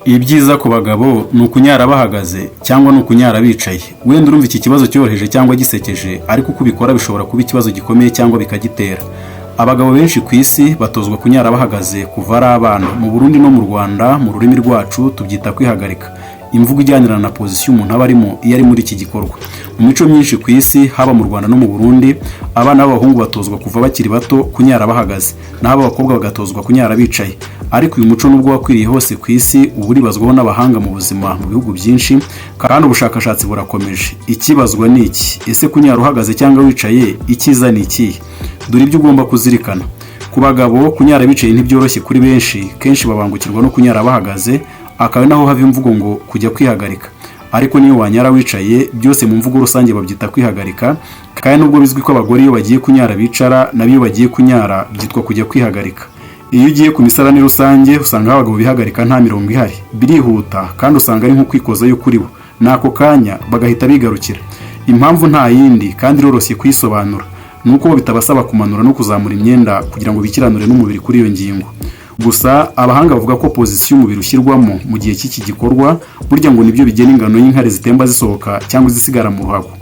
Ibyiza ku bagabo ni ukunyara bahagaze cyangwa ni ukunyara bicaye. Wenda urumva iki kibazo cyoroheje cyangwa gisekeje, ariko uko ubikora bishobora kuba ikibazo gikomeye cyangwa bikagitera. Abagabo benshi ku isi batozwa kunyara bahagaze kuva ari abana. Mu Burundi no mu Rwanda mu rurimi rwacu tubyita kwihagarika. Imvugo ijyanirana na pozisiyo umuntu aba arimo iyo ari muri iki gikorwa. Mu mico myinshi ku isi haba mu Rwanda no mu Burundi, abana b'abahungu batozwa kuva bakiri bato kunyara bahagaze, naho abakobwa bagatozwa kunyara bicaye. Ariko uyu muco nubwo wakwiriye hose ku isi, ubu uribazwaho n'abahanga mu buzima mu bihugu byinshi, kandi ubushakashatsi burakomeje. Ikibazwa ni iki: ese kunyara uhagaze cyangwa wicaye, icyiza ni ikihe? Dore ibyo ugomba kuzirikana. Ku bagabo kunyara bicaye ntibyoroshye kuri benshi, kenshi babangukirwa no kunyara bahagaze, akaba naho hava imvugo ngo kujya kwihagarika. Ariko niyo wanyara wicaye, byose mu mvugo rusange babyita kwihagarika, kandi nubwo bizwi ko abagore iyo bagiye kunyara bicara, nabo iyo bagiye kunyara byitwa kujya kwihagarika. Iyo ugiye ku misarani rusange usanga abagabo bihagarika nta mirongo ihari, birihuta kandi usanga ari nko kwikozayo kuri bo, n'ako kanya bagahita bigarukira. Impamvu nta yindi kandi iroroshye kuyisobanura, ni uko bitabasaba kumanura no kuzamura imyenda kugira ngo bikiranure n'umubiri kuri iyo ngingo. Gusa abahanga bavuga ko pozisiyo umubiri ushyirwamo mu gihe cy'iki gikorwa burya ngo nibyo bigena ingano y'inkari zitemba zisohoka cyangwa zisigara mu ruhago.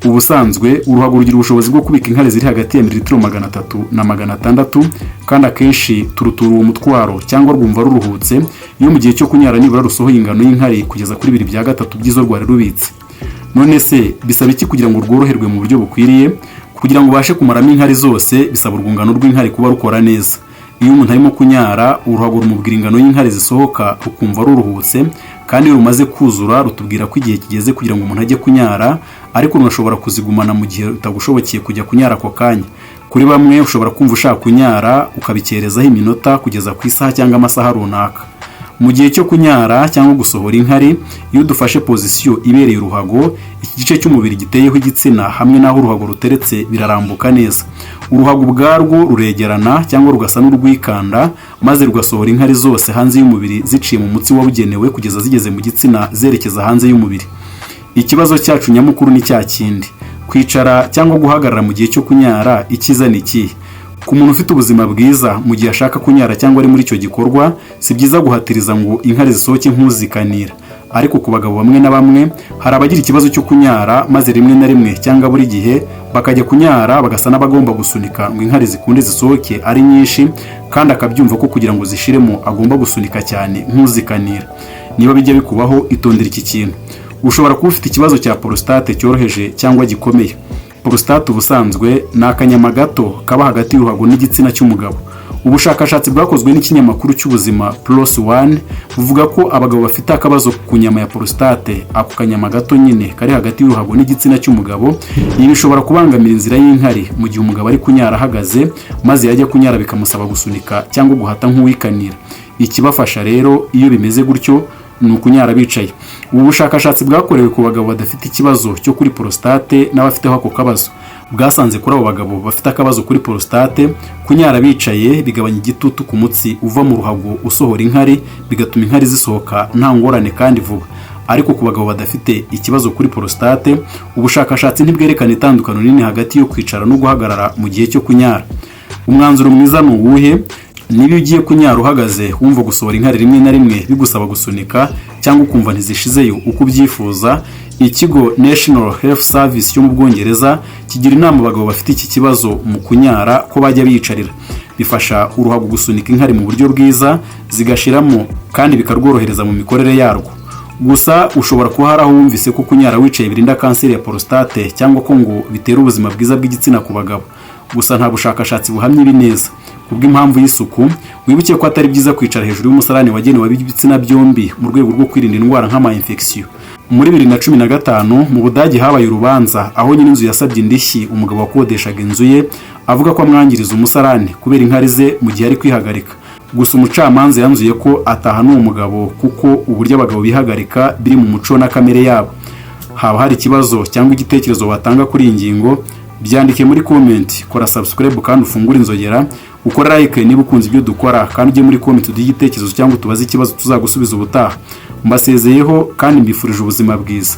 Ubusanzwe uruhago rugira ubushobozi bwo kubika inkari ziri hagati ya mililitiro 300 na 600, kandi akenshi turutura uwo mutwaro cyangwa rwumva ruruhutse iyo mu gihe cyo kunyara nibura rusohoye ingano y'inkari kugeza kuri 2/3 by'izo rwari rubitse. None se bisaba iki kugira ngo rworoherwe mu buryo bukwiriye? Kugira ngo ubashe kumaramo inkari zose bisaba urwungano rw'inkari kuba rukora neza. Iyo umuntu arimo kunyara, uruhago rumubwira ingano y'inkari zisohoka rukumva ruruhutse, kandi iyo rumaze kuzura rutubwira ko igihe kigeze kugira ngo umuntu ajye kunyara, ariko runashobora kuzigumana mu gihe utagushobokeye kujya kunyara ako kanya. Kuri bamwe ushobora kumva ushaka kunyara ukabikerezaho iminota kugeza ku isaha cyangwa amasaha runaka. Mu gihe cyo kunyara cyangwa gusohora inkari, iyo dufashe pozisiyo ibereye uruhago, iki gice cy'umubiri giteyeho igitsina hamwe n'aho uruhago ruteretse birarambuka neza. Uruhago ubwarwo ruregerana cyangwa rugasa n'urwikanda, maze rugasohora inkari zose hanze y'umubiri ziciye mu mutsi wabugenewe kugeza zigeze mu gitsina zerekeza hanze y'umubiri. Ikibazo cyacu nyamukuru ni cya kindi: kwicara cyangwa guhagarara mu gihe cyo kunyara, icyiza ni ikihe? Ku muntu ufite ubuzima bwiza mu gihe ashaka kunyara cyangwa ari muri icyo gikorwa, si byiza guhatiriza ngo inkari zisohoke nk'uzikanira. Ariko ku bagabo bamwe na bamwe hari abagira ikibazo cyo kunyara, maze rimwe na rimwe cyangwa buri gihe bakajya kunyara bagasa n'abagomba gusunika ngo inkari zikunde zisohoke ari nyinshi, kandi akabyumva ko kugira ngo zishiremo agomba gusunika cyane nk'uzikanira. Niba bijya bikubaho, itondera iki kintu: ushobora kuba ufite ikibazo cya prostate cyoroheje cyangwa gikomeye. Prostate ubusanzwe ni akanyama gato kaba hagati y'uruhago n'igitsina cy'umugabo. Ubushakashatsi bwakozwe n'ikinyamakuru cy'ubuzima PLOS ONE buvuga ko abagabo bafite akabazo ku nyama ya prostate, ako kanyama gato nyine kari hagati y'uruhago n'igitsina cy'umugabo, ibi bishobora kubangamira inzira y'inkari mu gihe umugabo ari kunyara ahagaze, maze yajya kunyara bikamusaba gusunika cyangwa guhata nk'uwikanira. Ikibafasha rero iyo bimeze gutyo ni ukunyara bicaye. Ubu bushakashatsi bwakorewe ku bagabo badafite ikibazo cyo kuri prostate n'abafiteho ako kabazo. Bwasanze kuri abo bagabo bafite akabazo kuri prostate, kunyara bicaye bigabanya igitutu ku mutsi uva mu ruhago usohora inkari, bigatuma inkari zisohoka nta ngorane kandi vuba. Ariko ku bagabo badafite ikibazo kuri prostate, ubushakashatsi ntibwerekana itandukano nini hagati yo kwicara no guhagarara mu gihe cyo kunyara. Umwanzuro mwiza ni uwuhe? Niba ugiye kunyara uhagaze wumva gusohora inkari rimwe na rimwe bigusaba gusunika cyangwa ukumva ntizishizeyo uko ubyifuza, ikigo National Health Service cyo mu Bwongereza kigira inama abagabo bafite iki kibazo mu kunyara ko bajya biyicarira. Bifasha uruhago gusunika inkari mu buryo bwiza, zigashiramo kandi bikarworohereza mu mikorere yarwo. Gusa ushobora kuba hari aho wumvise ko kunyara wicaye birinda kanseri ya prostate cyangwa ko ngo bitera ubuzima bwiza bw'igitsina ku bagabo. Gusa nta bushakashatsi buhamya ibi neza. Kubw'impamvu y'isuku, wibuke ko atari byiza kwicara hejuru y'umusarani wagenewe ab'ibitsina byombi mu rwego rwo kwirinda indwara nk'ama-infection. Muri 2015 mu Budage habaye urubanza aho nyine inzu yasabye indishyi umugabo wakodeshaga inzu ye, avuga ko amwangiriza umusarani kubera inkari ze mu gihe ari kwihagarika. Gusa umucamanza yanzuye ko ataha n'uwo mugabo kuko uburyo abagabo bihagarika biri mu muco na kamere yabo. Haba hari ikibazo cyangwa igitekerezo watanga kuri iyi ngingo, byandike muri comment, kora subscribe kandi ufungure inzogera, ukora like niba ukunze ibyo dukora, kandi ujye muri comment uduhe igitekerezo cyangwa tubaze ikibazo tuzagusubiza ubutaha. Mbasezeyeho kandi mbifurije ubuzima bwiza.